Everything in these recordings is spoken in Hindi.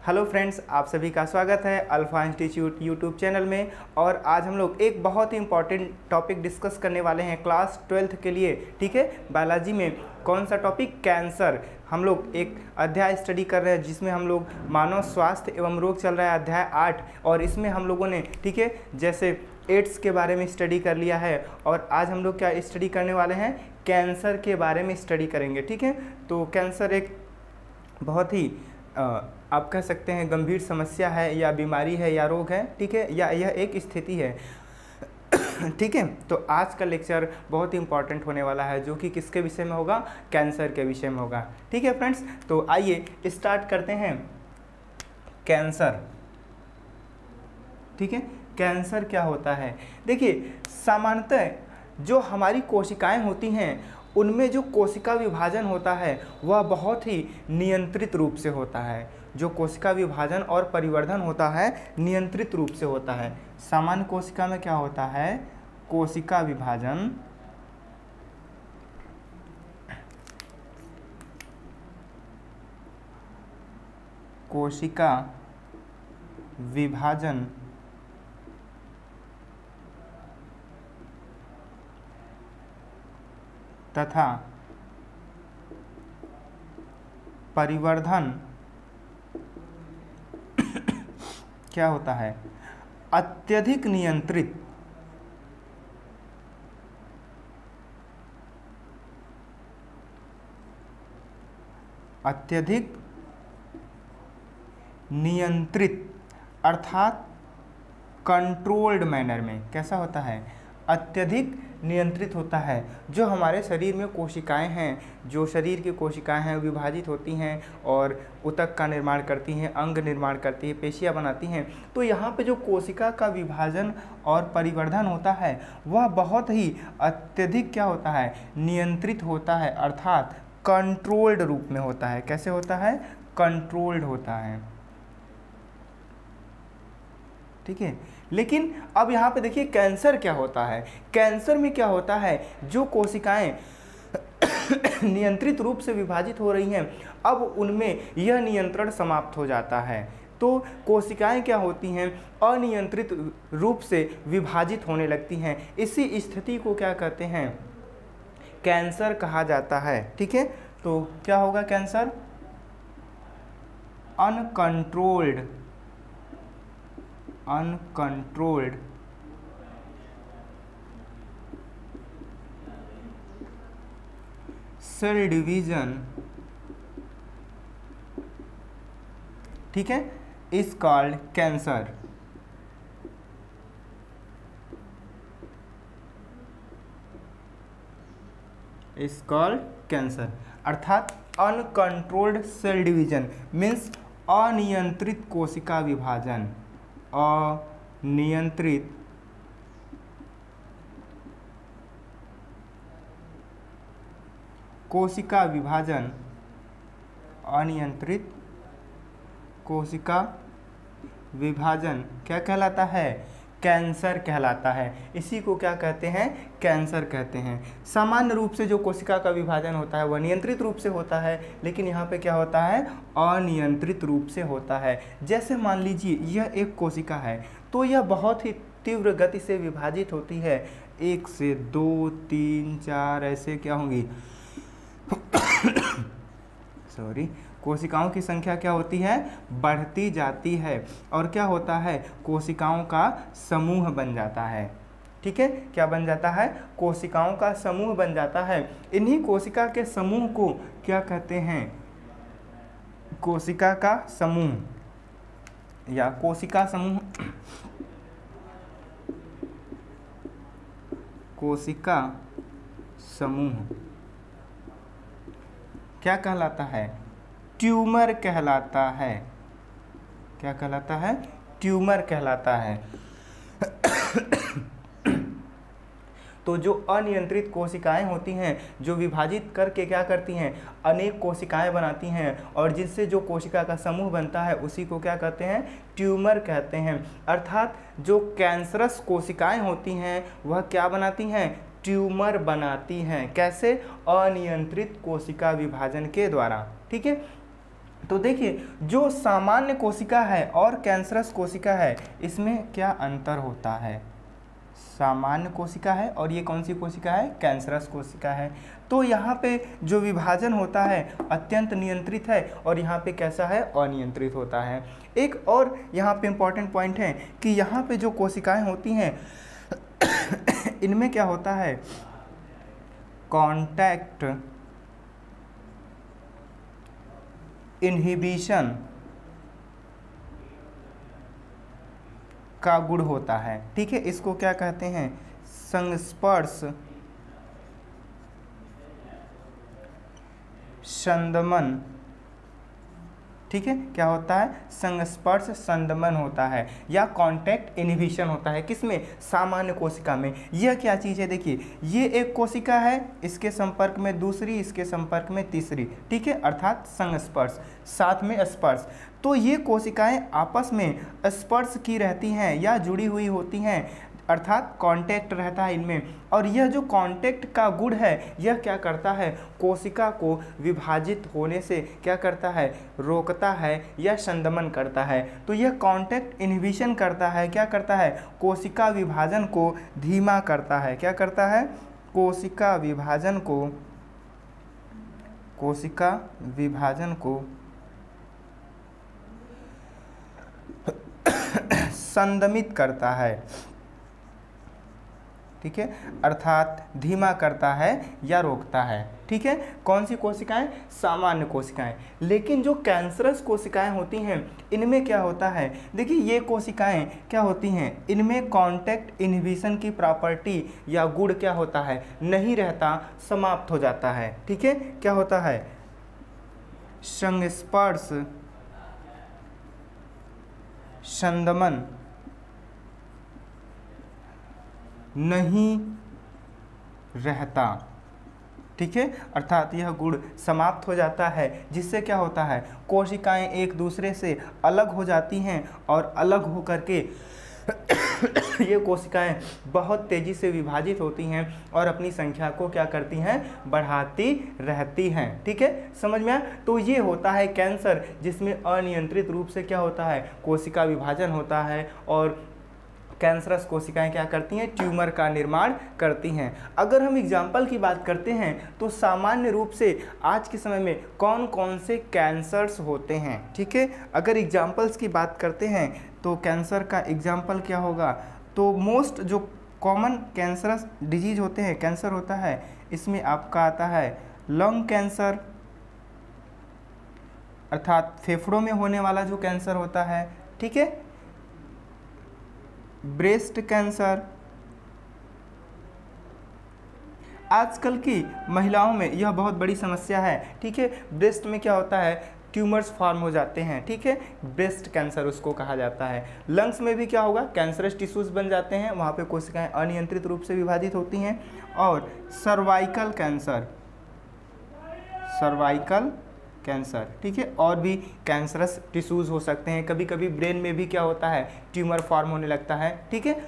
हेलो फ्रेंड्स, आप सभी का स्वागत है अल्फा इंस्टीट्यूट यूट्यूब चैनल में। और आज हम लोग एक बहुत ही इंपॉर्टेंट टॉपिक डिस्कस करने वाले हैं क्लास 12th के लिए। ठीक है, बायोलॉजी में कौन सा टॉपिक? कैंसर। हम लोग एक अध्याय स्टडी कर रहे हैं जिसमें हम लोग मानव स्वास्थ्य एवं रोग चल रहा है, अध्याय 8। और इसमें हम लोगों ने, ठीक है, जैसे एड्स के बारे में स्टडी कर लिया है। और आज हम लोग क्या स्टडी करने वाले हैं? कैंसर के बारे में स्टडी करेंगे। ठीक है, तो कैंसर एक बहुत ही आप कह सकते हैं गंभीर समस्या है, या बीमारी है, या रोग है। ठीक है, या यह एक स्थिति है। ठीक है, तो आज का लेक्चर बहुत ही इंपॉर्टेंट होने वाला है, जो कि किसके विषय में होगा? कैंसर के विषय में होगा। ठीक है फ्रेंड्स, तो आइए स्टार्ट करते हैं। कैंसर, ठीक है, कैंसर क्या होता है? देखिए, सामान्यतः जो हमारी कोशिकाएं होती हैं उनमें जो कोशिका विभाजन होता है वह बहुत ही नियंत्रित रूप से होता है। जो कोशिका विभाजन और परिवर्धन होता है नियंत्रित रूप से होता है। सामान्य कोशिका में क्या होता है? कोशिका विभाजन तथा परिवर्धन क्या होता है? अत्यधिक नियंत्रित अर्थात कंट्रोल्ड मैनर में। कैसा होता है? अत्यधिक नियंत्रित होता है। जो हमारे शरीर में कोशिकाएं हैं, जो शरीर की कोशिकाएं हैं, विभाजित होती हैं और ऊतक का निर्माण करती हैं, अंग निर्माण करती हैं, पेशियां बनाती हैं। तो यहाँ पे जो कोशिका का विभाजन और परिवर्धन होता है वह बहुत ही अत्यधिक क्या होता है? नियंत्रित होता है, अर्थात कंट्रोल्ड रूप में होता है। कैसे होता है? कंट्रोल्ड होता है। ठीक है, लेकिन अब यहाँ पे देखिए कैंसर क्या होता है। कैंसर में क्या होता है? जो कोशिकाएं नियंत्रित रूप से विभाजित हो रही हैं, अब उनमें यह नियंत्रण समाप्त हो जाता है। तो कोशिकाएं क्या होती हैं? अनियंत्रित रूप से विभाजित होने लगती हैं। इसी स्थिति को क्या कहते हैं? कैंसर कहा जाता है। ठीक है, तो क्या होगा? कैंसर अनकंट्रोल्ड सेल डिवीजन, ठीक है, is called cancer. Is called cancer, अर्थात अनकंट्रोल्ड सेल डिवीजन मीन्स अनियंत्रित कोशिका विभाजन। अनियंत्रित कोशिका विभाजन, अनियंत्रित कोशिका विभाजन क्या कहलाता है? कैंसर कहलाता है। इसी को क्या कहते हैं? कैंसर कहते हैं। सामान्य रूप से जो कोशिका का विभाजन होता है वह नियंत्रित रूप से होता है, लेकिन यहाँ पे क्या होता है? अनियंत्रित रूप से होता है। जैसे मान लीजिए यह एक कोशिका है, तो यह बहुत ही तीव्र गति से विभाजित होती है। 1 से 2, 3, 4 ऐसे क्या होंगी सॉरी, कोशिकाओं की संख्या क्या होती है? बढ़ती जाती है। और क्या होता है? कोशिकाओं का समूह बन जाता है। ठीक है, क्या बन जाता है? कोशिकाओं का समूह बन जाता है। इन्हीं कोशिका के समूह को क्या कहते हैं? कोशिका का समूह या कोशिका समूह, कोशिका समूह क्या कहलाता है? ट्यूमर कहलाता है। क्या कहलाता है? ट्यूमर कहलाता है। तो जो अनियंत्रित कोशिकाएं होती हैं, जो विभाजित करके क्या करती हैं? अनेक कोशिकाएं बनाती हैं, और जिससे जो कोशिका का समूह बनता है उसी को क्या कहते हैं? ट्यूमर कहते हैं। अर्थात जो कैंसरस कोशिकाएं होती हैं वह क्या बनाती हैं? ट्यूमर बनाती हैं। कैसे? अनियंत्रित कोशिका विभाजन के द्वारा। ठीक है, तो देखिए जो सामान्य कोशिका है और कैंसरस कोशिका है इसमें क्या अंतर होता है। सामान्य कोशिका है और ये कौन सी कोशिका है, कैंसरस कोशिका है। तो यहाँ पे जो विभाजन होता है अत्यंत नियंत्रित है और यहाँ पे कैसा है, अनियंत्रित होता है। एक और यहाँ पे इम्पॉर्टेंट पॉइंट है कि यहाँ पे जो कोशिकाएं होती हैं इनमें क्या होता है, कॉन्टैक्ट इन्हिबिशन का गुण होता है। ठीक है, इसको क्या कहते हैं, संस्पर्श संदमन। ठीक है, क्या होता है, संस्पर्श संदमन होता है या कांटेक्ट इनहिबिशन होता है। किसमें, सामान्य कोशिका में। यह क्या चीज़ है, देखिए ये एक कोशिका है, इसके संपर्क में दूसरी, इसके संपर्क में तीसरी। ठीक है, अर्थात संस्पर्श, साथ में स्पर्श। तो ये कोशिकाएं आपस में स्पर्श की रहती हैं या जुड़ी हुई होती हैं, अर्थात कांटेक्ट रहता है इनमें। और यह जो कांटेक्ट का गुण है यह क्या करता है, कोशिका को विभाजित होने से क्या करता है, रोकता है या संदमन करता है। तो यह कांटेक्ट इन्हिबिशन करता है, क्या करता है, कोशिका विभाजन को धीमा करता है। क्या करता है, कोशिका विभाजन को संदमित करता है। ठीक है, अर्थात धीमा करता है या रोकता है। ठीक है, कौन सी कोशिकाएं, सामान्य कोशिकाएं। लेकिन जो कैंसरस कोशिकाएं होती हैं इनमें क्या होता है, देखिए ये कोशिकाएं क्या होती हैं, इनमें कांटेक्ट इन्हिबिशन की प्रॉपर्टी या गुण क्या होता है, नहीं रहता, समाप्त हो जाता है। ठीक है, क्या होता है, संस्पर्श संदमन नहीं रहता। ठीक है, अर्थात यह गुण समाप्त हो जाता है, जिससे क्या होता है, कोशिकाएं एक दूसरे से अलग हो जाती हैं और अलग हो करके ये कोशिकाएं बहुत तेज़ी से विभाजित होती हैं और अपनी संख्या को क्या करती हैं, बढ़ाती रहती हैं। ठीक है, समझ में आया। तो ये होता है कैंसर, जिसमें अनियंत्रित रूप से क्या होता है, कोशिका विभाजन होता है और कैंसरस कोशिकाएं क्या करती हैं, ट्यूमर का निर्माण करती हैं। अगर हम एग्जाम्पल की बात करते हैं तो सामान्य रूप से आज के समय में कौन कौन से कैंसर्स होते हैं। ठीक है, अगर एग्जाम्पल्स की बात करते हैं तो कैंसर का एग्जाम्पल क्या होगा, तो मोस्ट जो कॉमन कैंसरस डिजीज होते हैं, कैंसर होता है, इसमें आपका आता है लंग कैंसर, अर्थात फेफड़ों में होने वाला जो कैंसर होता है। ठीक है, ब्रेस्ट कैंसर, आजकल की महिलाओं में यह बहुत बड़ी समस्या है। ठीक है, ब्रेस्ट में क्या होता है, ट्यूमर्स फॉर्म हो जाते हैं। ठीक है, ब्रेस्ट कैंसर उसको कहा जाता है। लंग्स में भी क्या होगा, कैंसरस टिश्यूज बन जाते हैं, वहाँ पे कोशिकाएं अनियंत्रित रूप से विभाजित होती हैं। और सर्वाइकल कैंसर, कैंसर। ठीक है, और भी कैंसरस टिश्यूज हो सकते हैं। कभी कभी ब्रेन में भी क्या होता है, ट्यूमर फॉर्म होने लगता है। ठीक है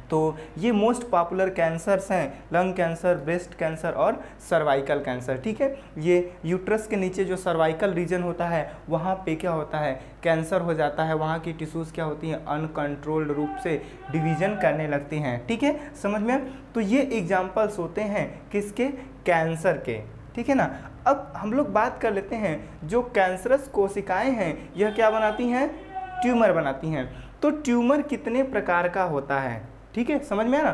तो ये मोस्ट पॉपुलर कैंसर्स हैं, लंग कैंसर, ब्रेस्ट कैंसर और सर्वाइकल कैंसर। ठीक है, ये यूट्रस के नीचे जो सर्वाइकल रीजन होता है वहाँ पे क्या होता है, कैंसर हो जाता है। वहाँ की टिश्यूज़ क्या होती हैं, अनकंट्रोल्ड रूप से डिवीजन करने लगती हैं। ठीक है, समझ में। तो ये एग्जाम्पल्स होते हैं किसके, कैंसर के। ठीक है ना। अब हम लोग बात कर लेते हैं, जो कैंसरस कोशिकाएं हैं यह क्या बनाती हैं, ट्यूमर बनाती हैं। तो ट्यूमर कितने प्रकार का होता है, ठीक है, समझ में आया ना।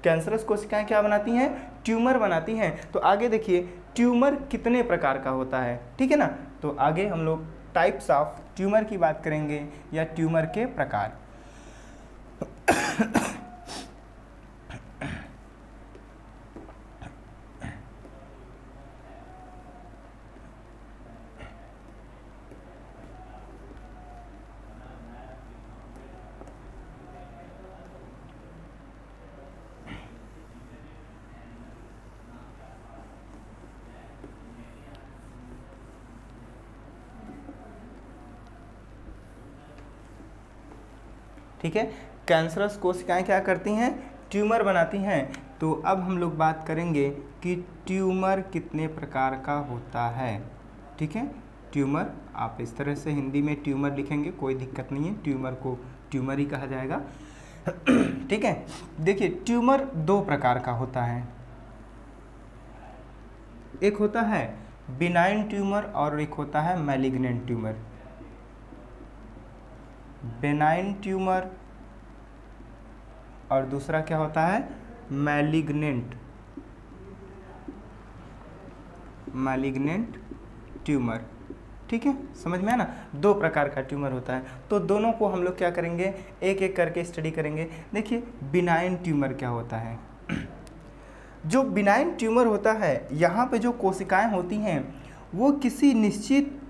कैंसरस कोशिकाएं क्या बनाती हैं, ट्यूमर बनाती हैं। तो आगे देखिए ट्यूमर कितने प्रकार का होता है, ठीक है ना। तो आगे हम लोग टाइप्स ऑफ ट्यूमर की बात करेंगे या ट्यूमर के प्रकार। ठीक है, कैंसरस कोशिकाएं क्या करती हैं, ट्यूमर बनाती हैं। तो अब हम लोग बात करेंगे कि ट्यूमर कितने प्रकार का होता है। ठीक है, ट्यूमर आप इस तरह से हिंदी में ट्यूमर लिखेंगे, कोई दिक्कत नहीं है, ट्यूमर को ट्यूमर ही कहा जाएगा। ठीक है, देखिए ट्यूमर दो प्रकार का होता है, एक होता है बिनाइन ट्यूमर और एक होता है मैलिग्नेंट ट्यूमर। बेनाइन ट्यूमर और दूसरा क्या होता है मैलिग्नेंट ट्यूमर। ठीक है, समझ में है ना, दो प्रकार का ट्यूमर होता है। तो दोनों को हम लोग क्या करेंगे, एक एक करके स्टडी करेंगे। देखिए बिनाइन ट्यूमर क्या होता है। जो बिनाइन ट्यूमर होता है, यहाँ पे जो कोशिकाएं होती हैं वो किसी निश्चित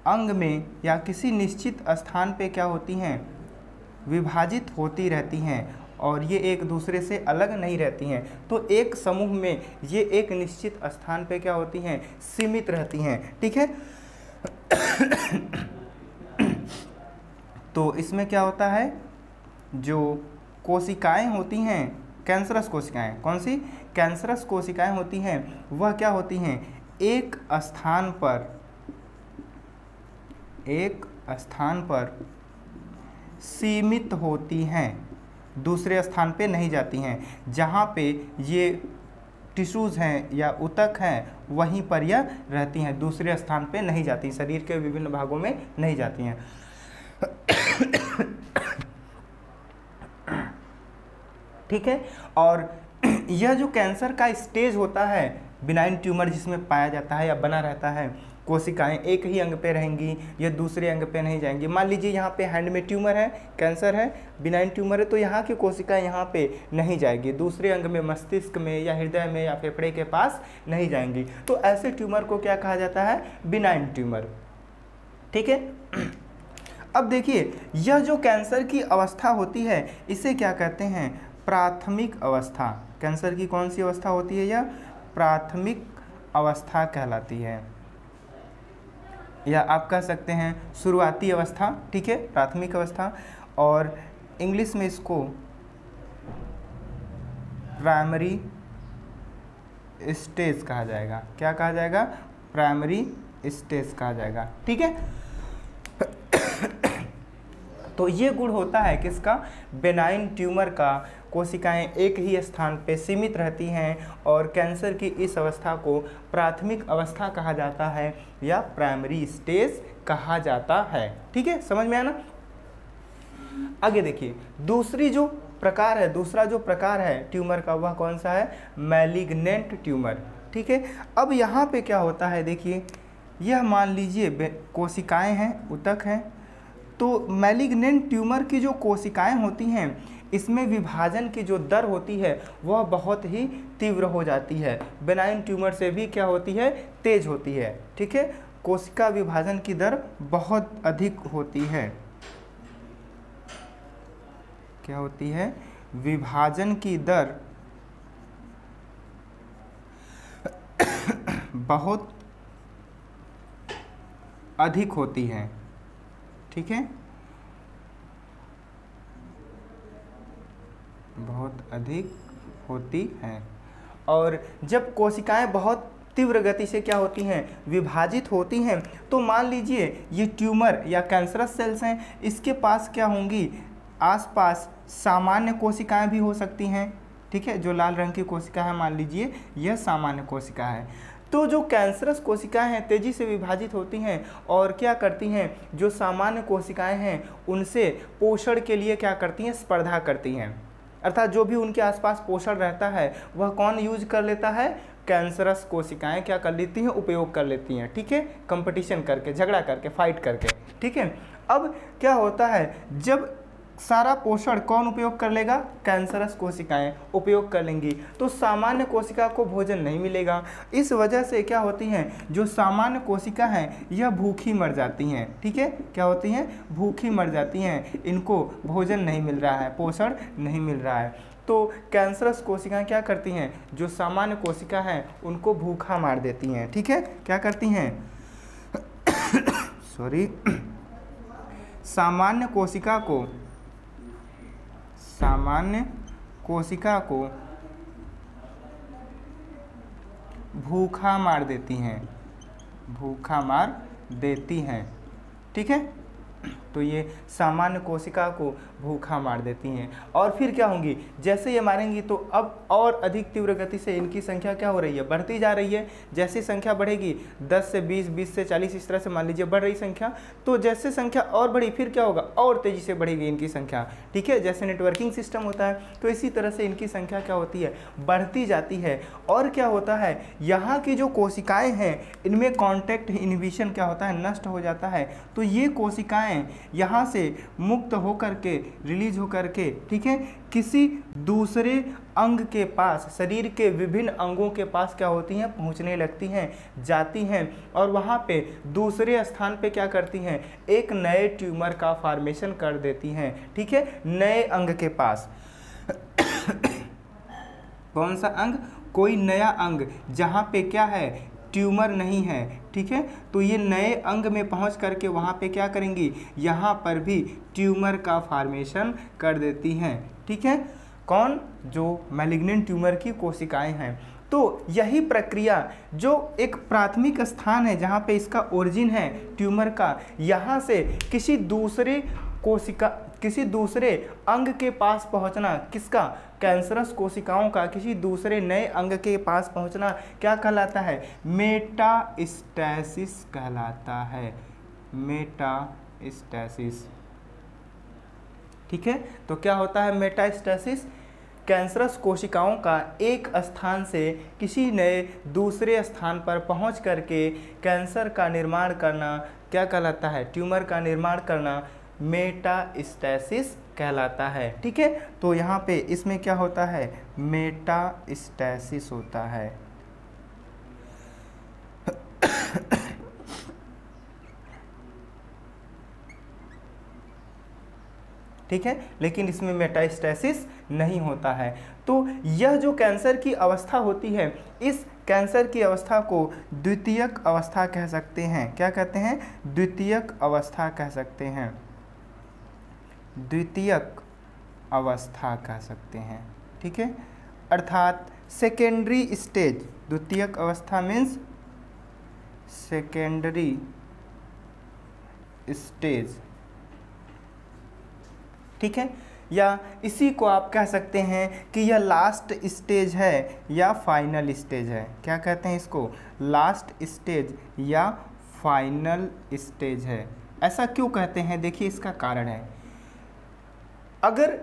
अंग में या किसी निश्चित स्थान पे क्या होती हैं, विभाजित होती रहती हैं और ये एक दूसरे से अलग नहीं रहती हैं। तो एक समूह में ये एक निश्चित स्थान पे क्या होती हैं, सीमित रहती हैं। ठीक है, तो इसमें क्या होता है, जो कोशिकाएं होती हैं कैंसरस कोशिकाएं, कौन सी कैंसरस कोशिकाएं होती हैं, वह क्या होती हैं, एक स्थान पर सीमित होती हैं, दूसरे स्थान पे नहीं जाती हैं। जहाँ पे ये टिश्यूज़ हैं या ऊतक हैं वहीं पर यह रहती हैं, दूसरे स्थान पे नहीं जाती, शरीर के विभिन्न भागों में नहीं जाती हैं। ठीक है, और यह जो कैंसर का स्टेज होता है बिनाइन ट्यूमर जिसमें पाया जाता है या बना रहता है, कोशिकाएं एक ही अंग पे रहेंगी, ये दूसरे अंग पे नहीं जाएंगी। मान लीजिए यहाँ पे हैंड में ट्यूमर है, कैंसर है, बिनाइन ट्यूमर है, तो यहाँ की कोशिकाएं यहाँ पे नहीं जाएगी, दूसरे अंग में मस्तिष्क में या हृदय में या फेफड़े के पास नहीं जाएंगी। तो ऐसे ट्यूमर को क्या कहा जाता है, बिनाइन ट्यूमर। ठीक है, अब देखिए यह जो कैंसर की अवस्था होती है इसे क्या कहते हैं, प्राथमिक अवस्था। कैंसर की कौन सी अवस्था होती है, यह प्राथमिक अवस्था कहलाती है, या आप कह सकते हैं शुरुआती अवस्था। ठीक है, प्राथमिक अवस्था, और इंग्लिश में इसको प्राइमरी स्टेज कहा जाएगा। क्या कहा जाएगा, प्राइमरी स्टेज कहा जाएगा। ठीक है, तो ये गुण होता है किसका, बेनाइन ट्यूमर का। कोशिकाएं एक ही स्थान पे सीमित रहती हैं और कैंसर की इस अवस्था को प्राथमिक अवस्था कहा जाता है या प्राइमरी स्टेज कहा जाता है। ठीक है, समझ में आया ना। आगे देखिए दूसरा जो प्रकार है ट्यूमर का, वह कौन सा है, मैलिग्नेंट ट्यूमर। ठीक है, अब यहाँ पे क्या होता है, देखिए यह मान लीजिए कोशिकाएं हैं, ऊतक हैं, तो मैलिग्नेंट ट्यूमर की जो कोशिकाएं होती हैं इसमें विभाजन की जो दर होती है वह बहुत ही तीव्र हो जाती है, बेनाइन ट्यूमर से भी क्या होती है, तेज होती है। ठीक है, कोशिका विभाजन की दर बहुत अधिक होती है। क्या होती है, विभाजन की दर बहुत अधिक होती है। ठीक है, बहुत अधिक होती हैं, और जब कोशिकाएं बहुत तीव्र गति से क्या होती हैं, विभाजित होती हैं, तो मान लीजिए ये ट्यूमर या कैंसरस सेल्स हैं, इसके पास क्या होंगी, आसपास सामान्य कोशिकाएं भी हो सकती हैं। ठीक है, जो लाल रंग की कोशिका है मान लीजिए यह सामान्य कोशिका है। तो जो कैंसरस कोशिकाएं हैं तेज़ी से विभाजित होती हैं और क्या करती हैं, जो सामान्य कोशिकाएं हैं उनसे पोषण के लिए क्या करती हैं, स्पर्धा करती हैं। अर्थात जो भी उनके आसपास पोषण रहता है वह कौन यूज कर लेता है, कैंसरस कोशिकाएं क्या कर लेती हैं, उपयोग कर लेती हैं। ठीक है, कंपटीशन करके, झगड़ा करके, फाइट करके। ठीक है, अब क्या होता है, जब सारा पोषण कौन उपयोग कर लेगा, कैंसरस कोशिकाएं उपयोग कर लेंगी, तो सामान्य कोशिका को भोजन नहीं मिलेगा। इस वजह से क्या होती हैं, जो सामान्य कोशिका हैं यह भूखी मर जाती हैं। ठीक है, क्या होती हैं, भूखी मर जाती हैं, इनको भोजन नहीं मिल रहा है, पोषण नहीं मिल रहा है। तो कैंसरस कोशिकाएं क्या करती हैं, जो सामान्य कोशिका हैं उनको भूखा मार देती हैं। ठीक है, क्या करती हैं सामान्य कोशिका को भूखा मार देती हैं, भूखा मार देती हैं, ठीक है। तो ये सामान्य कोशिका को भूखा मार देती हैं। और फिर क्या होंगी, जैसे ये मारेंगी तो अब और अधिक तीव्र गति से इनकी संख्या क्या हो रही है, बढ़ती जा रही है। जैसी संख्या बढ़ेगी 10 से 20, 20 से 40, इस तरह से मान लीजिए बढ़ रही संख्या, तो जैसे संख्या और बढ़ी फिर क्या होगा, और तेज़ी से बढ़ेगी इनकी संख्या, ठीक है। जैसे नेटवर्किंग सिस्टम होता है तो इसी तरह से इनकी संख्या क्या होती है, बढ़ती जाती है। और क्या होता है, यहाँ की जो कोशिकाएँ हैं इनमें कॉन्टैक्ट इनहिबिशन क्या होता है, नष्ट हो जाता है। तो ये कोशिकाएँ यहाँ से मुक्त होकर के, रिलीज होकर के, ठीक है, किसी दूसरे अंग के पास, शरीर के विभिन्न अंगों के पास क्या होती हैं, पहुँचने लगती हैं, जाती हैं, और वहाँ पे दूसरे स्थान पे क्या करती हैं, एक नए ट्यूमर का फॉर्मेशन कर देती हैं, ठीक है, नए अंग के पास। कौन सा अंग, कोई नया अंग जहाँ पे क्या है, ट्यूमर नहीं है, ठीक है। तो ये नए अंग में पहुंच करके वहाँ पे क्या करेंगी, यहाँ पर भी ट्यूमर का फॉर्मेशन कर देती हैं, ठीक है। कौन, जो मैलिग्नेंट ट्यूमर की कोशिकाएं हैं। तो यही प्रक्रिया, जो एक प्राथमिक स्थान है जहाँ पे इसका ओरिजिन है ट्यूमर का, यहाँ से किसी दूसरे कोशिका, किसी दूसरे अंग के पास पहुंचना, किसका, कैंसरस कोशिकाओं का किसी दूसरे नए अंग के पास पहुंचना क्या कहलाता है, मेटास्टैसिस कहलाता है, मेटास्टैसिस, ठीक है। तो क्या होता है मेटास्टैसिस, कैंसरस कोशिकाओं का एक स्थान से किसी नए दूसरे स्थान पर पहुंच करके कैंसर का निर्माण करना क्या कहलाता है, ट्यूमर का निर्माण करना मेटास्टैसिस कहलाता है, ठीक है। तो यहाँ पे इसमें क्या होता है, मेटास्टैसिस होता है। ठीक है, लेकिन इसमें मेटास्टैसिस नहीं होता है। तो यह जो कैंसर की अवस्था होती है, इस कैंसर की अवस्था को द्वितीयक अवस्था कह सकते हैं। क्या कहते हैं, द्वितीयक अवस्था कह सकते हैं, द्वितीयक अवस्था कह सकते हैं, ठीक है। अर्थात सेकेंडरी स्टेज, द्वितीयक अवस्था मीन्स सेकेंडरी स्टेज, ठीक है। या इसी को आप कह सकते हैं कि यह लास्ट स्टेज है या फाइनल स्टेज है। क्या कहते हैं इसको, लास्ट स्टेज या फाइनल स्टेज है। ऐसा क्यों कहते हैं, देखिए इसका कारण है। अगर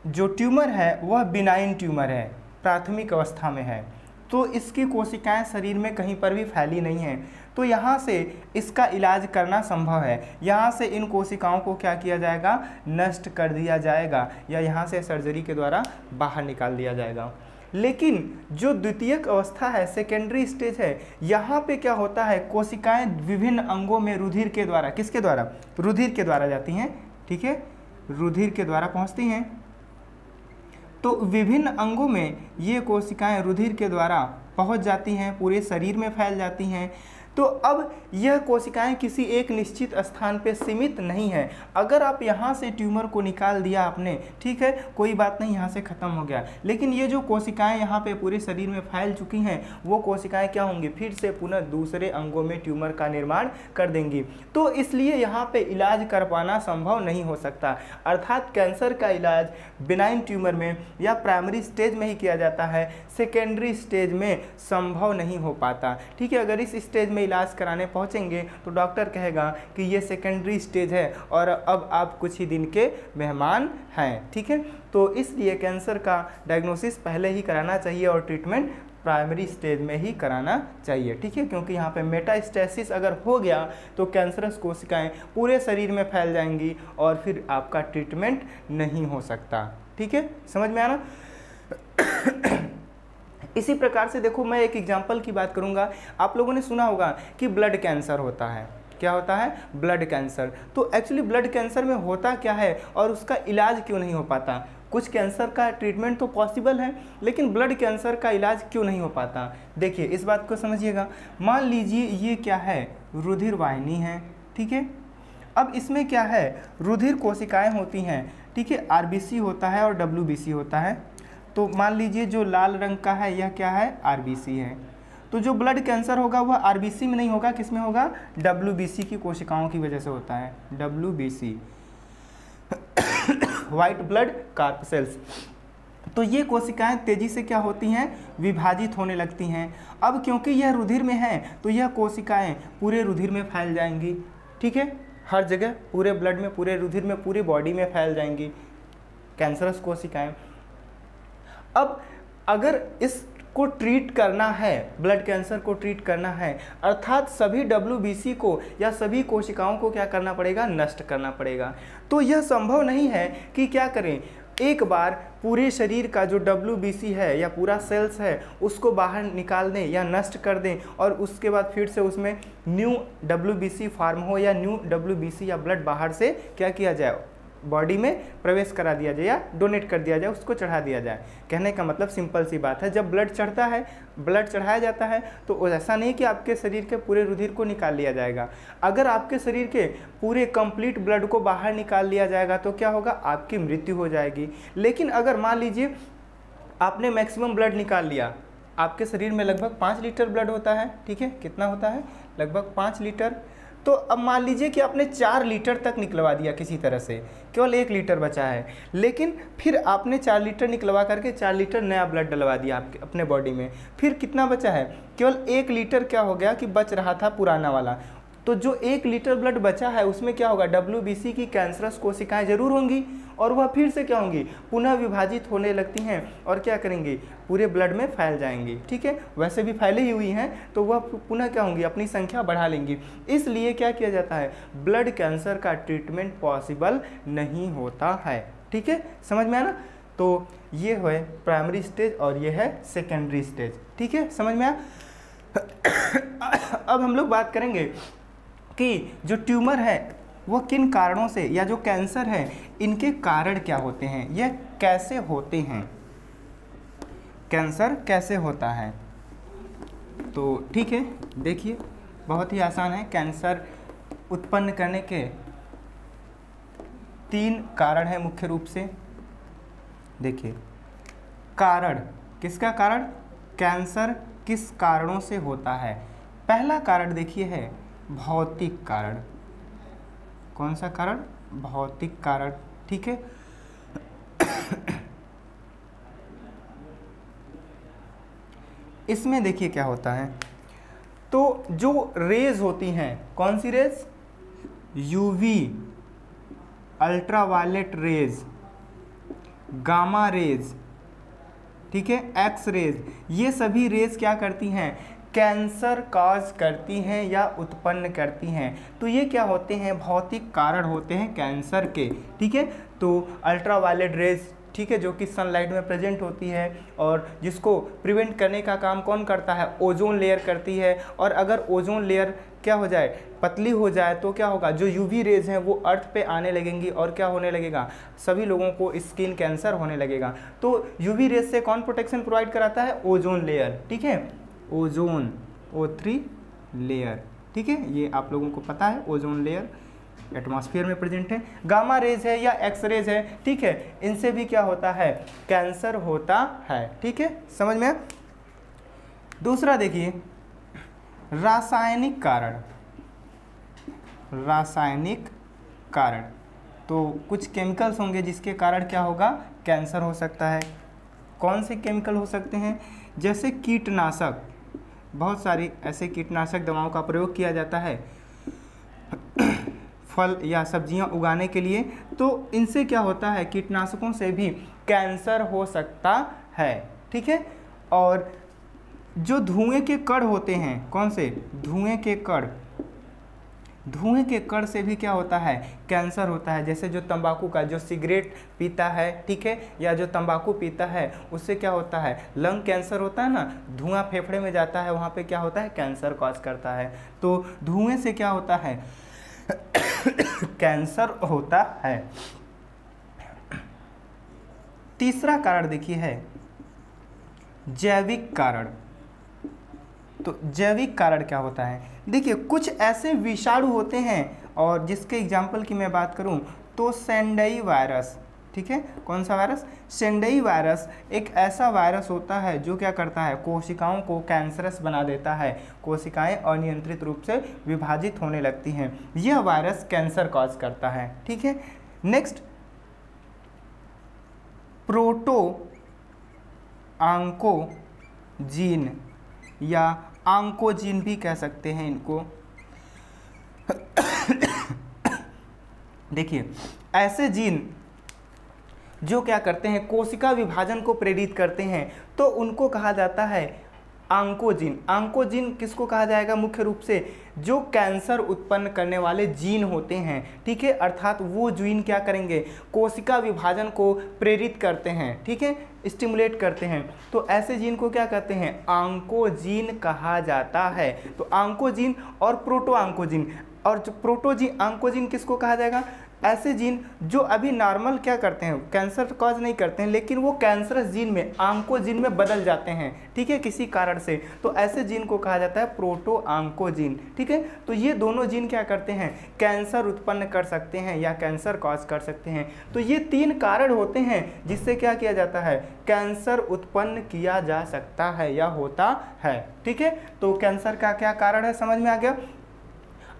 जो ट्यूमर है वह बिनाइन ट्यूमर है, प्राथमिक अवस्था में है, तो इसकी कोशिकाएं शरीर में कहीं पर भी फैली नहीं हैं, तो यहाँ से इसका इलाज करना संभव है। यहाँ से इन कोशिकाओं को क्या किया जाएगा, नष्ट कर दिया जाएगा, या यहाँ से सर्जरी के द्वारा बाहर निकाल दिया जाएगा। लेकिन जो द्वितीयक अवस्था है, सेकेंडरी स्टेज है, यहाँ पे क्या होता है, कोशिकाएं विभिन्न अंगों में रुधिर के द्वारा, किसके द्वारा, रुधिर के द्वारा जाती हैं, ठीक है, रुधिर के द्वारा पहुँचती हैं। तो विभिन्न अंगों में ये कोशिकाएं रुधिर के द्वारा पहुंच जाती हैं, पूरे शरीर में फैल जाती हैं। तो अब यह कोशिकाएं किसी एक निश्चित स्थान पे सीमित नहीं है। अगर आप यहाँ से ट्यूमर को निकाल दिया आपने, ठीक है, कोई बात नहीं, यहाँ से ख़त्म हो गया, लेकिन ये जो कोशिकाएं यहाँ पे पूरे शरीर में फैल चुकी हैं, वो कोशिकाएं क्या होंगी, फिर से पुनः दूसरे अंगों में ट्यूमर का निर्माण कर देंगी। तो इसलिए यहाँ पे इलाज कर पाना संभव नहीं हो सकता। अर्थात कैंसर का इलाज बिनाइन ट्यूमर में या प्राइमरी स्टेज में ही किया जाता है, सेकेंडरी स्टेज में संभव नहीं हो पाता, ठीक है। अगर इस स्टेज में इलाज कराने पहुंचेंगे तो डॉक्टर कहेगा कि ये सेकेंडरी स्टेज है और अब आप कुछ ही दिन के मेहमान हैं, ठीक है। तो इसलिए कैंसर का डायग्नोसिस पहले ही कराना चाहिए और ट्रीटमेंट प्राइमरी स्टेज में ही कराना चाहिए, ठीक है, क्योंकि यहाँ पे मेटास्टैसिस अगर हो गया तो कैंसरस कोशिकाएं पूरे शरीर में फैल जाएंगी और फिर आपका ट्रीटमेंट नहीं हो सकता, ठीक है, समझ में आना। इसी प्रकार से देखो, मैं एक एग्जांपल की बात करूंगा। आप लोगों ने सुना होगा कि ब्लड कैंसर होता है। क्या होता है, ब्लड कैंसर। तो एक्चुअली ब्लड कैंसर में होता क्या है और उसका इलाज क्यों नहीं हो पाता। कुछ कैंसर का ट्रीटमेंट तो पॉसिबल है, लेकिन ब्लड कैंसर का इलाज क्यों नहीं हो पाता। देखिए इस बात को समझिएगा। मान लीजिए ये क्या है, रुधिर वाहिनी है, ठीक है। अब इसमें क्या है, रुधिर कोशिकाएं होती हैं, ठीक है, आरबीसी होता है और डब्ल्यूबीसी होता है। तो मान लीजिए जो लाल रंग का है यह क्या है, आरबीसी है। तो जो ब्लड कैंसर होगा वह आरबीसी में नहीं होगा, किस में होगा, डब्ल्यूबीसी की कोशिकाओं की वजह से होता है, डब्ल्यूबीसी, व्हाइट ब्लड कॉर्पसेल्स। तो ये कोशिकाएं तेजी से क्या होती हैं, विभाजित होने लगती हैं। अब क्योंकि यह रुधिर में है तो यह कोशिकाएं पूरे रुधिर में फैल जाएंगी, ठीक है, हर जगह पूरे ब्लड में, पूरे रुधिर में, पूरी बॉडी में फैल जाएंगी कैंसरस कोशिकाएं। अब अगर इसको ट्रीट करना है, ब्लड कैंसर को ट्रीट करना है, अर्थात सभी डब्ल्यूबीसी को या सभी कोशिकाओं को क्या करना पड़ेगा, नष्ट करना पड़ेगा। तो यह संभव नहीं है कि क्या करें, एक बार पूरे शरीर का जो डब्ल्यूबीसी है या पूरा सेल्स है उसको बाहर निकाल दें या नष्ट कर दें और उसके बाद फिर से उसमें न्यू डब्ल्यूबीसी फॉर्म हो या न्यू डब्ल्यूबीसी या ब्लड बाहर से क्या किया जाए, बॉडी में प्रवेश करा दिया जाए या डोनेट कर दिया जाए, उसको चढ़ा दिया जाए। कहने का मतलब सिंपल सी बात है, जब ब्लड चढ़ता है, ब्लड चढ़ाया जाता है तो ऐसा नहीं कि आपके शरीर के पूरे रुधिर को निकाल लिया जाएगा। अगर आपके शरीर के पूरे कंप्लीट ब्लड को बाहर निकाल लिया जाएगा तो क्या होगा, आपकी मृत्यु हो जाएगी। लेकिन अगर मान लीजिए आपने मैक्सिमम ब्लड निकाल लिया, आपके शरीर में लगभग 5 लीटर ब्लड होता है, ठीक है, कितना होता है, लगभग 5 लीटर। तो अब मान लीजिए कि आपने 4 लीटर तक निकलवा दिया किसी तरह से, केवल 1 लीटर बचा है, लेकिन फिर आपने 4 लीटर निकलवा करके 4 लीटर नया ब्लड डलवा दिया आपके अपने बॉडी में, फिर कितना बचा है, केवल 1 लीटर क्या हो गया कि बच रहा था पुराना वाला। तो जो 1 लीटर ब्लड बचा है उसमें क्या होगा, डब्ल्यूबीसी की कैंसरस कोशिकाएं जरूर होंगी और वह फिर से क्या होंगी, पुनः विभाजित होने लगती हैं और क्या करेंगी, पूरे ब्लड में फैल जाएंगी, ठीक है, वैसे भी फैली ही हुई हैं तो वह पुनः क्या होंगी, अपनी संख्या बढ़ा लेंगी। इसलिए क्या किया जाता है, ब्लड कैंसर का ट्रीटमेंट पॉसिबल नहीं होता है, ठीक है, समझ में आया ना। तो ये है प्राइमरी स्टेज और ये है सेकेंडरी स्टेज, ठीक है, समझ में आया। अब हम लोग बात करेंगे कि जो ट्यूमर है वो किन कारणों से, या जो कैंसर है इनके कारण क्या होते हैं, यह कैसे होते हैं, कैंसर कैसे होता है। तो ठीक है, देखिए बहुत ही आसान है। कैंसर उत्पन्न करने के 3 कारण हैं मुख्य रूप से। देखिए कारण, किसका कारण, कैंसर किस कारणों से होता है। पहला कारण देखिए है भौतिक कारण। कौन सा कारण, भौतिक कारण, ठीक है। इसमें देखिए क्या होता है, तो जो रेज होती हैं, कौन सी rays, UV, ultraviolet rays, gamma rays, ठीक है, एक्स रेज, ये सभी रेज क्या करती हैं, कैंसर कॉज करती हैं या उत्पन्न करती हैं। तो ये क्या होते हैं, भौतिक कारण होते हैं कैंसर के, ठीक है। तो अल्ट्रावायलेट रेज, ठीक है, जो कि सनलाइट में प्रेजेंट होती है और जिसको प्रिवेंट करने का काम कौन करता है, ओजोन लेयर करती है। और अगर ओजोन लेयर क्या हो जाए, पतली हो जाए तो क्या होगा, जो यूवी रेज हैं वो अर्थ पे आने लगेंगी और क्या होने लगेगा, सभी लोगों को स्किन कैंसर होने लगेगा। तो यूवी रेज से कौन प्रोटेक्शन प्रोवाइड कराता है, ओजोन लेयर, ठीक है, ओजोन, O3 लेयर, ठीक है, ये आप लोगों को पता है, ओजोन लेयर एटमॉस्फेयर में प्रेजेंट है। गामा रेज है या एक्स रेज है, ठीक है, इनसे भी क्या होता है, कैंसर होता है, ठीक है, समझ में। दूसरा देखिए रासायनिक कारण, रासायनिक कारण, तो कुछ केमिकल्स होंगे जिसके कारण क्या होगा, कैंसर हो सकता है। कौन से केमिकल हो सकते हैं, जैसे कीटनाशक, बहुत सारी ऐसे कीटनाशक दवाओं का प्रयोग किया जाता है फल या सब्जियां उगाने के लिए, तो इनसे क्या होता है, कीटनाशकों से भी कैंसर हो सकता है, ठीक है। और जो धुएं के कण होते हैं, कौन से, धुएं के कण, धुएं के कण से भी क्या होता है, कैंसर होता है। जैसे जो तंबाकू का, जो सिगरेट पीता है, ठीक है, या जो तंबाकू पीता है उससे क्या होता है, लंग कैंसर होता है ना, धुआं फेफड़े में जाता है, वहाँ पे क्या होता है, कैंसर कॉज करता है। तो धुएं से क्या होता है कैंसर होता है। तीसरा कारण देखिए है जैविक कारण। तो जैविक कारण क्या होता है, देखिए कुछ ऐसे विषाणु होते हैं, और जिसके एग्जाम्पल की मैं बात करूं तो सेंडई वायरस, ठीक है। कौन सा वायरस? शेंडई वायरस एक ऐसा वायरस होता है जो क्या करता है, कोशिकाओं को कैंसरस बना देता है, कोशिकाएं अनियंत्रित रूप से विभाजित होने लगती हैं। यह वायरस कैंसर कॉज करता है, ठीक है। नेक्स्ट, प्रोटो आंकोजीन या आंकोजीन भी कह सकते हैं इनको। देखिए, ऐसे जीन जो क्या करते हैं, कोशिका विभाजन को प्रेरित करते हैं, तो उनको कहा जाता है आंकोजीन। आंकोजीन किसको कहा जाएगा? मुख्य रूप से जो कैंसर उत्पन्न करने वाले जीन होते हैं, ठीक है, अर्थात वो जीन क्या करेंगे, कोशिका विभाजन को प्रेरित करते हैं, ठीक है, स्टिमुलेट करते हैं। तो ऐसे जीन को क्या कहते हैं? आंकोजीन कहा जाता है। तो आंकोजीन और प्रोटो आंकोजीन, और जो प्रोटोजीन आंकोजीन किसको कहा जाएगा? ऐसे जीन जो अभी नॉर्मल क्या करते हैं, कैंसर कॉज नहीं करते हैं, लेकिन वो कैंसरस जीन में, आंकोजीन में बदल जाते हैं, ठीक है, किसी कारण से। तो ऐसे जीन को कहा जाता है प्रोटो आंकोजीन, ठीक है। तो ये दोनों जीन क्या करते हैं, कैंसर उत्पन्न कर सकते हैं या कैंसर कॉज कर सकते हैं। तो ये 3 कारण होते हैं जिससे क्या किया जाता है, कैंसर उत्पन्न किया जा सकता है या होता है, ठीक है। तो कैंसर का क्या कारण है, समझ में आ गया।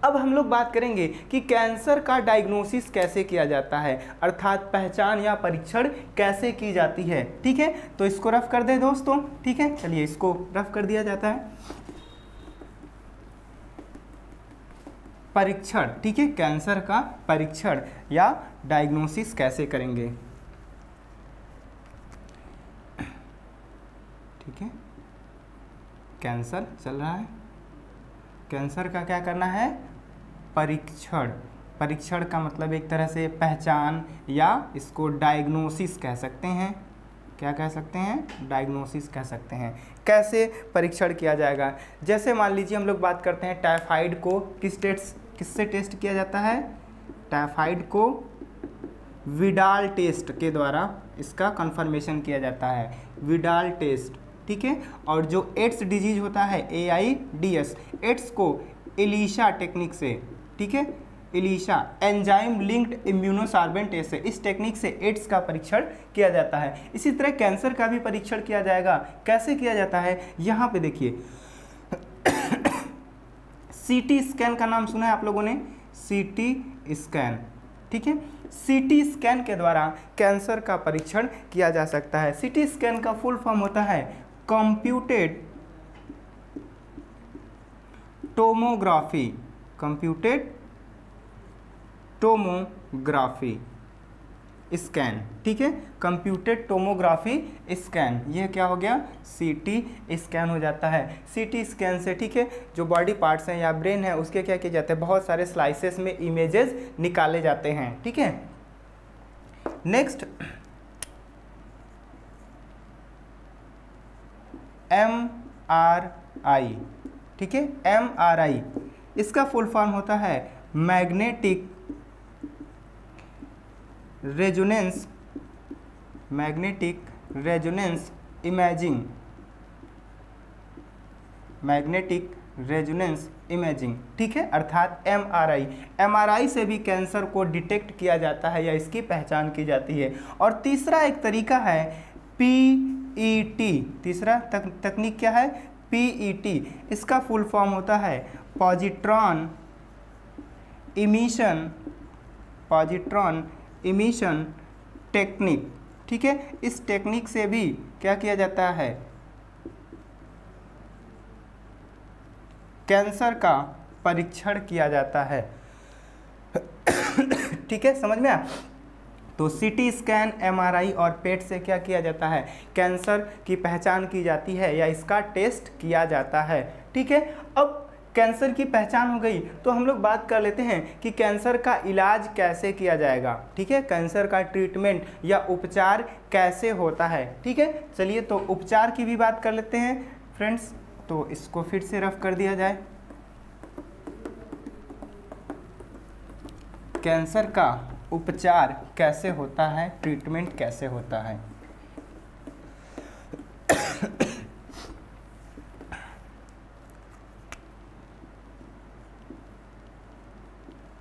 अब हम लोग बात करेंगे कि कैंसर का डायग्नोसिस कैसे किया जाता है, अर्थात पहचान या परीक्षण कैसे की जाती है, ठीक है। तो इसको रफ कर दे दोस्तों, ठीक है, चलिए इसको रफ कर दिया जाता है। परीक्षण, ठीक है, कैंसर का परीक्षण या डायग्नोसिस कैसे करेंगे, ठीक है। कैंसर चल रहा है, कैंसर का क्या करना है, परीक्षण। परीक्षण का मतलब एक तरह से पहचान, या इसको डायग्नोसिस कह सकते हैं। क्या कह सकते हैं? डायग्नोसिस कह सकते हैं। कैसे परीक्षण किया जाएगा? जैसे मान लीजिए हम लोग बात करते हैं टाइफाइड को किससे टेस्ट किया जाता है? टाइफाइड को विडाल टेस्ट के द्वारा इसका कंफर्मेशन किया जाता है, विडाल टेस्ट, ठीक है। और जो एड्स डिजीज होता है, AIDS, एड्स को एलिशा टेक्निक से, ठीक है, एलिशा एंजाइम लिंक्ड इम्यूनोसार्बेंट टेस्ट से, इस टेक्निक से एड्स का परीक्षण किया जाता है। इसी तरह कैंसर का भी परीक्षण किया जाएगा। कैसे किया जाता है? यहाँ पे देखिए, CT स्कैन का नाम सुना है आप लोगों ने? CT स्कैन, ठीक है। CT स्कैन के द्वारा कैंसर का परीक्षण किया जा सकता है। CT स्कैन का फुल फॉर्म होता है computed tomography, computed tomography scan, ठीक है, कंप्यूटेड टोमोग्राफी स्कैन। यह क्या हो गया? CT स्कैन हो जाता है। CT स्कैन से, ठीक है, जो बॉडी पार्ट्स हैं या ब्रेन है उसके क्या किए जाते हैं, बहुत सारे स्लाइसेस में इमेजेस निकाले जाते हैं, ठीक है। नेक्स्ट, MRI, ठीक है, MRI इसका फुल फॉर्म होता है magnetic resonance imaging, magnetic resonance imaging, ठीक है, अर्थात MRI से भी कैंसर को डिटेक्ट किया जाता है या इसकी पहचान की जाती है। और तीसरा एक तरीका है PET, तीसरा तकनीक क्या है? PET, इसका फुल फॉर्म होता है पॉजिट्रॉन इमिशन टेक्निक, ठीक है। इस टेक्निक से भी क्या किया जाता है, कैंसर का परीक्षण किया जाता है, ठीक है, समझ में आया? तो CT स्कैन, MRI और पेट से क्या किया जाता है, कैंसर की पहचान की जाती है या इसका टेस्ट किया जाता है, ठीक है। अब कैंसर की पहचान हो गई तो हम लोग बात कर लेते हैं कि कैंसर का इलाज कैसे किया जाएगा, ठीक है, कैंसर का ट्रीटमेंट या उपचार कैसे होता है, ठीक है। चलिए तो उपचार की भी बात कर लेते हैं फ्रेंड्स। तो इसको फिर से रफ कर दिया जाए। कैंसर का उपचार कैसे होता है, ट्रीटमेंट कैसे होता है।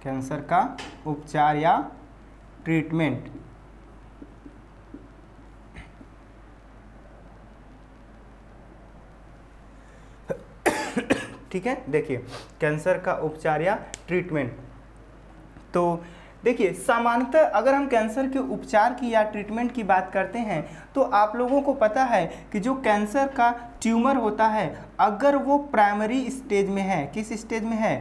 कैंसर का उपचार या ट्रीटमेंट ठीक है। देखिए कैंसर का उपचार या ट्रीटमेंट, तो देखिए सामान्यतः अगर हम कैंसर के उपचार की या ट्रीटमेंट की बात करते हैं तो आप लोगों को पता है कि जो कैंसर का ट्यूमर होता है अगर वो प्राइमरी स्टेज में है, किस स्टेज में है,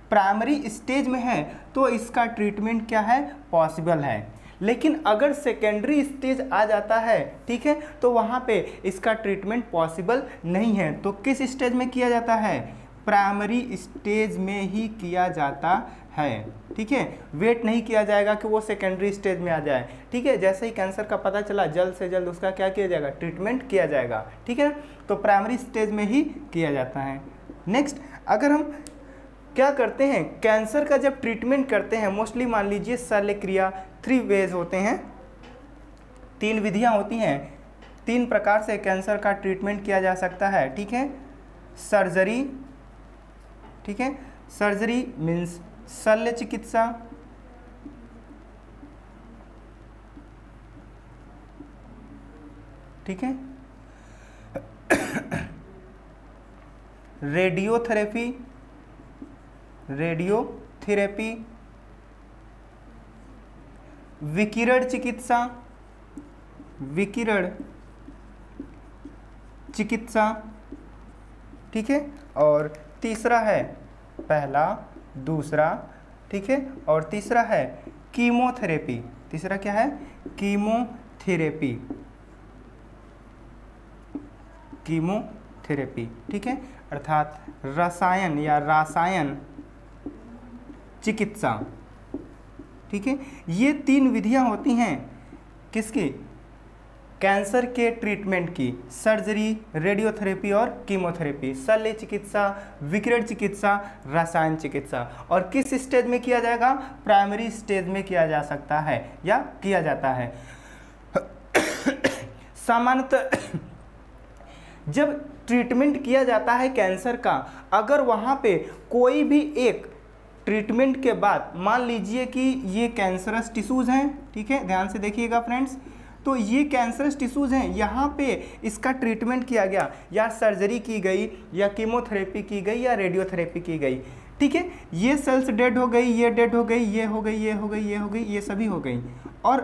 प्राइमरी स्टेज में है, तो इसका ट्रीटमेंट क्या है, पॉसिबल है। लेकिन अगर सेकेंडरी स्टेज आ जाता है, ठीक है, तो वहाँ पे इसका ट्रीटमेंट पॉसिबल नहीं है। तो किस स्टेज में किया जाता है, प्राइमरी स्टेज में ही किया जाता है, ठीक है। वेट नहीं किया जाएगा कि वो सेकेंडरी स्टेज में आ जाए, ठीक है। जैसे ही कैंसर का पता चला जल्द से जल्द उसका क्या किया जाएगा, ट्रीटमेंट किया जाएगा, ठीक है। तो प्राइमरी स्टेज में ही किया जाता है। नेक्स्ट, अगर हम क्या करते हैं, कैंसर का जब ट्रीटमेंट करते हैं मोस्टली मान लीजिए शल्य क्रिया 3 वेज होते हैं, 3 विधियां होती हैं, 3 प्रकार से कैंसर का ट्रीटमेंट किया जा सकता है, ठीक है। सर्जरी, ठीक है, सर्जरी मीन्स शल्य चिकित्सा, ठीक है। रेडियोथेरेपी, रेडियोथेरेपी, विकिरण चिकित्सा, विकिरण चिकित्सा, ठीक है। और तीसरा है, पहला, दूसरा, ठीक है, और तीसरा है कीमोथेरेपी। तीसरा क्या है, कीमोथेरेपी, कीमोथेरेपी, ठीक है, अर्थात रसायन या रासायन चिकित्सा, ठीक है। ये 3 विधियां होती हैं किसकी, कैंसर के ट्रीटमेंट की, सर्जरी, रेडियोथेरेपी और कीमोथेरेपी, शल्य चिकित्सा, विकिरण चिकित्सा, रसायन चिकित्सा। और किस स्टेज में किया जाएगा, प्राइमरी स्टेज में किया जा सकता है या किया जाता है। सामान्यतः जब ट्रीटमेंट किया जाता है कैंसर का, अगर वहाँ पे कोई भी एक ट्रीटमेंट के बाद मान लीजिए कि ये कैंसरस टिश्यूज़ हैं, ठीक है, ध्यान से देखिएगा फ्रेंड्स, तो ये कैंसरस टिश्यूज़ हैं, यहाँ पे इसका ट्रीटमेंट किया गया, या सर्जरी की गई, या कीमोथेरेपी की गई, या रेडियोथेरेपी की गई, ठीक है। ये सेल्स डेड हो गई, ये डेड हो गई, ये हो गई, ये हो गई, ये हो गई, ये सभी हो गई, और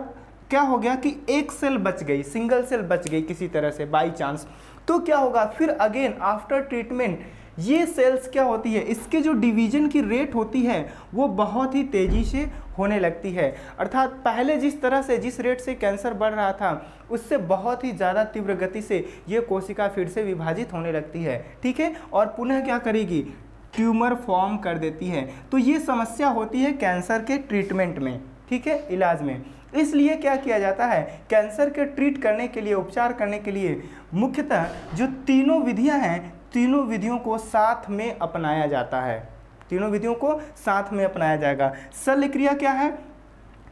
क्या हो गया कि एक सेल बच गई, सिंगल सेल बच गई किसी तरह से बाई चांस, तो क्या होगा फिर अगेन आफ्टर ट्रीटमेंट ये सेल्स क्या होती है, इसके जो डिवीजन की रेट होती है वो बहुत ही तेज़ी से होने लगती है। अर्थात पहले जिस तरह से, जिस रेट से कैंसर बढ़ रहा था उससे बहुत ही ज़्यादा तीव्र गति से ये कोशिका फिर से विभाजित होने लगती है, ठीक है, और पुनः क्या करेगी, ट्यूमर फॉर्म कर देती है। तो ये समस्या होती है कैंसर के ट्रीटमेंट में, ठीक है, इलाज में। इसलिए क्या किया जाता है, कैंसर के ट्रीट करने के लिए, उपचार करने के लिए मुख्यतः जो तीनों विधियां हैं, तीनों विधियों को साथ में अपनाया जाता है, तीनों विधियों को साथ में अपनाया जाएगा। शल्य क्रिया क्या है,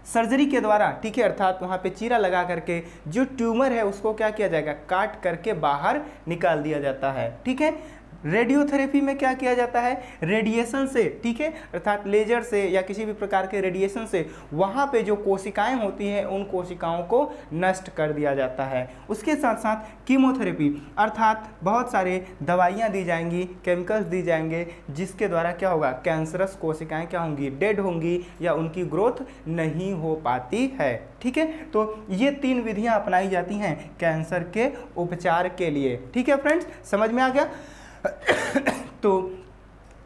सर्जरी के द्वारा, ठीक है, अर्थात वहाँ पे चीरा लगा करके जो ट्यूमर है उसको क्या किया जाएगा, काट करके बाहर निकाल दिया जाता है, ठीक है। रेडियोथेरेपी में क्या किया जाता है, रेडिएशन से, ठीक है, अर्थात लेजर से या किसी भी प्रकार के रेडिएशन से वहाँ पे जो कोशिकाएं होती हैं उन कोशिकाओं को नष्ट कर दिया जाता है। उसके साथ साथ कीमोथेरेपी, अर्थात बहुत सारे दवाइयाँ दी जाएंगी, केमिकल्स दी जाएंगे, जिसके द्वारा क्या होगा, कैंसरस कोशिकाएं क्या होंगी, डेड होंगी या उनकी ग्रोथ नहीं हो पाती है, ठीक है। तो ये 3 विधियाँ अपनाई जाती हैं कैंसर के उपचार के लिए, ठीक है फ्रेंड्स, समझ में आ गया। तो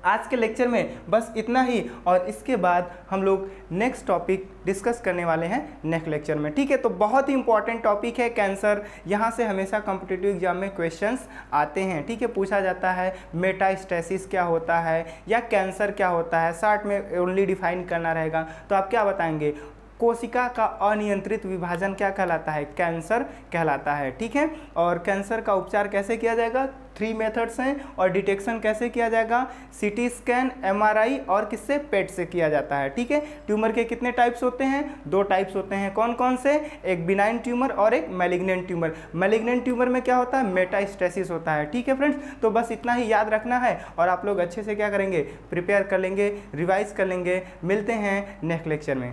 आज के लेक्चर में बस इतना ही, और इसके बाद हम लोग नेक्स्ट टॉपिक डिस्कस करने वाले हैं नेक्स्ट लेक्चर में, ठीक है। तो बहुत ही इंपॉर्टेंट टॉपिक है कैंसर, यहाँ से हमेशा कॉम्पिटिटिव एग्जाम में क्वेश्चंस आते हैं, ठीक है, पूछा जाता है मेटास्टेसिस क्या होता है या कैंसर क्या होता है, शॉर्ट में ओनली डिफाइन करना रहेगा। तो आप क्या बताएंगे, कोशिका का अनियंत्रित विभाजन क्या कहलाता है, कैंसर कहलाता है, ठीक है। और कैंसर का उपचार कैसे किया जाएगा, 3 मेथड्स हैं, और डिटेक्शन कैसे किया जाएगा, सीटी स्कैन, एमआरआई और किससे, पेट से किया जाता है, ठीक है। ट्यूमर के कितने टाइप्स होते हैं, 2 टाइप्स होते हैं, कौन कौन से, एक बिनाइन ट्यूमर और एक मैलिग्नेंट ट्यूमर। मैलिग्नेंट ट्यूमर में क्या होता है, मेटास्टेसिस होता है, ठीक है फ्रेंड्स। तो बस इतना ही याद रखना है, और आप लोग अच्छे से क्या करेंगे, प्रिपेयर कर लेंगे, रिवाइज कर लेंगे। मिलते हैं नेक्स्ट लेक्चर में।